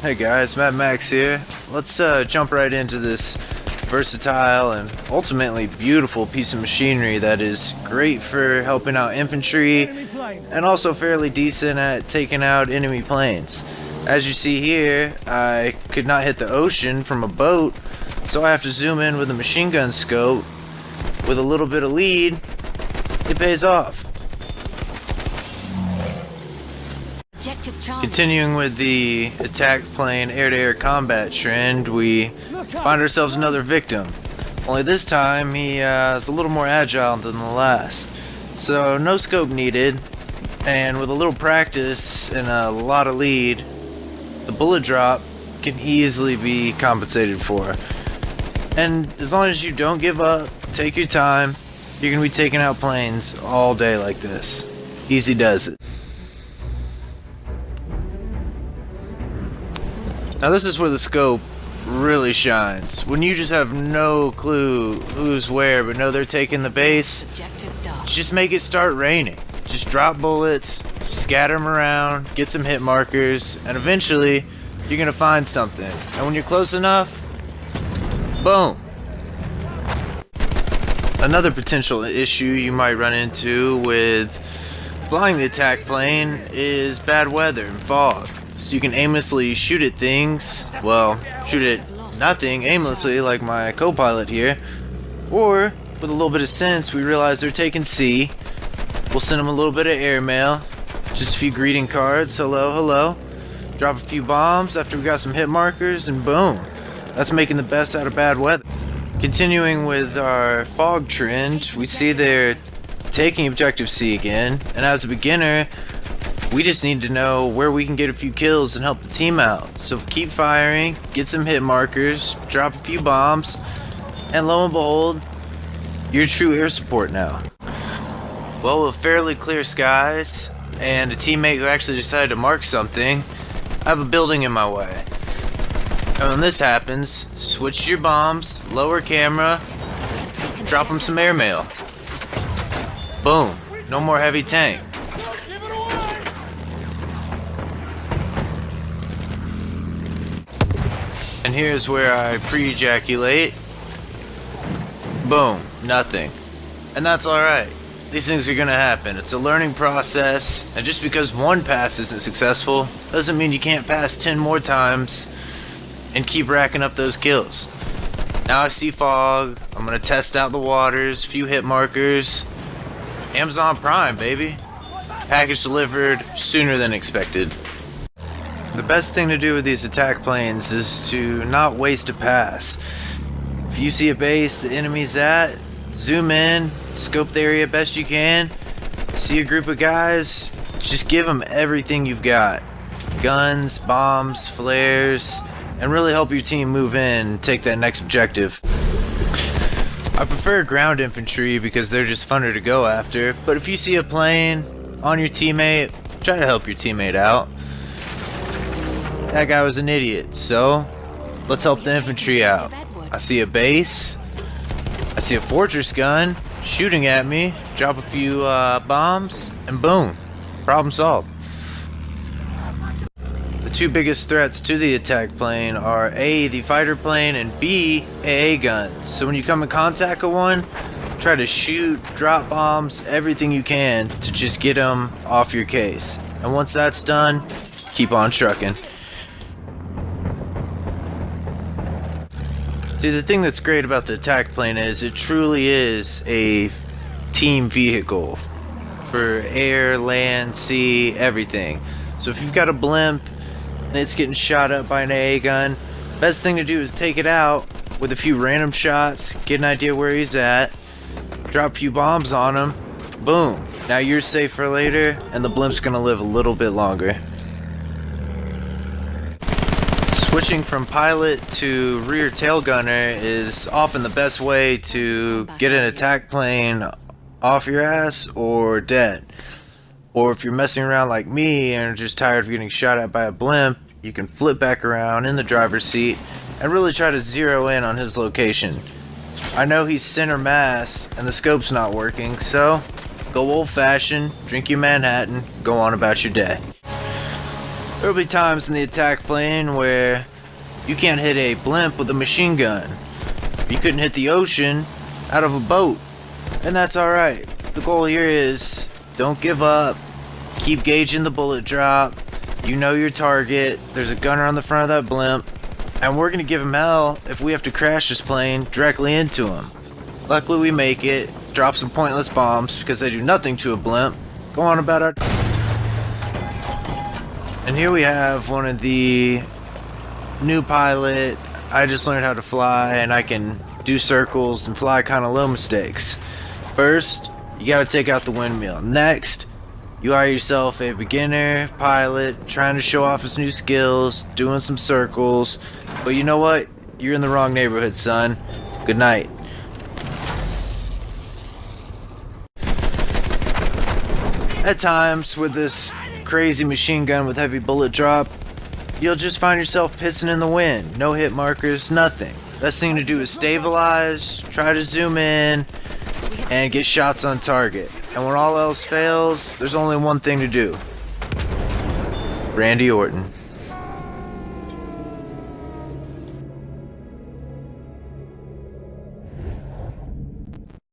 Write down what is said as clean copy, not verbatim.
Hey guys, Mad Max here. Let's jump right into this versatile and ultimately beautiful piece of machinery that is great for helping out infantry and also fairly decent at taking out enemy planes. As you see here, I could not hit the ocean from a boat, so I have to zoom in with a machine gun scope. With a little bit of lead, it pays off. Continuing with the attack plane air-to-air combat trend, we find ourselves another victim. Only this time he is a little more agile than the last. So no scope needed, and with a little practice and a lot of lead, the bullet drop can easily be compensated for. And as long as you don't give up, take your time, you're going to be taking out planes all day like this. Easy does it. Now this is where the scope really shines. When you just have no clue who's where, but know they're taking the base, just make it start raining. Just drop bullets, scatter them around, get some hit markers, and eventually you're gonna find something. And when you're close enough, boom. Another potential issue you might run into with flying the attack plane is bad weather and fog. So you can aimlessly shoot at things, well, shoot at nothing aimlessly like my co-pilot here, or with a little bit of sense we realize they're taking C. We'll send them a little bit of airmail, just a few greeting cards, hello, hello, drop a few bombs after we got some hit markers, and boom, that's making the best out of bad weather. Continuing with our fog trend, we see they're taking objective C again, and as a beginner, we just need to know where we can get a few kills and help the team out. So keep firing, get some hit markers, drop a few bombs, and lo and behold, you're true air support now. Well, with fairly clear skies and a teammate who actually decided to mark something, I have a building in my way. And when this happens, switch your bombs, lower camera, drop them some airmail. Boom, no more heavy tank. And here's where I pre-ejaculate. Boom, nothing. And that's alright. These things are gonna happen. It's a learning process, and just because one pass isn't successful doesn't mean you can't pass 10 more times and keep racking up those kills. Now I see fog, I'm gonna test out the waters, few hit markers. Amazon Prime, baby. Package delivered sooner than expected. The best thing to do with these attack planes is to not waste a pass. If you see a base the enemy's at, zoom in, scope the area best you can, see a group of guys, just give them everything you've got. Guns, bombs, flares, and really help your team move in and take that next objective. I prefer ground infantry because they're just funner to go after, but if you see a plane on your teammate, try to help your teammate out. That guy was an idiot, so let's help the infantry out. I see a base, I see a fortress gun shooting at me, drop a few bombs, and boom, problem solved. The two biggest threats to the attack plane are A, the fighter plane, and B, AA guns. So when you come in contact with one, try to shoot, drop bombs, everything you can to just get them off your case. And once that's done, keep on trucking. See, the thing that's great about the attack plane is it truly is a team vehicle for air, land, sea, everything. So if you've got a blimp and it's getting shot up by an AA gun, best thing to do is take it out with a few random shots, get an idea where he's at, drop a few bombs on him, boom. Now you're safe for later, and the blimp's gonna live a little bit longer. Switching from pilot to rear tail gunner is often the best way to get an attack plane off your ass or dead. Or if you're messing around like me and are just tired of getting shot at by a blimp, you can flip back around in the driver's seat and really try to zero in on his location. I know he's center mass and the scope's not working, so go old fashioned, drink your Manhattan, go on about your day. There'll be times in the attack plane where you can't hit a blimp with a machine gun. You couldn't hit the ocean out of a boat. And that's alright. The goal here is don't give up. Keep gauging the bullet drop. You know your target. There's a gunner on the front of that blimp. And we're going to give him hell if we have to crash this plane directly into him. Luckily we make it. Drop some pointless bombs because they do nothing to a blimp. Go on about our... And here we have one of the new pilot. I just learned how to fly and I can do circles and fly kind of low mistakes. First, you got to take out the windmill. Next, you are yourself a beginner pilot trying to show off his new skills, doing some circles. But you know what? You're in the wrong neighborhood, son. Good night. At times, with this crazy machine gun with heavy bullet drop, you'll just find yourself pissing in the wind. No hit markers, nothing. Best thing to do is stabilize, try to zoom in, and get shots on target. And when all else fails, there's only one thing to do. Randy Orton.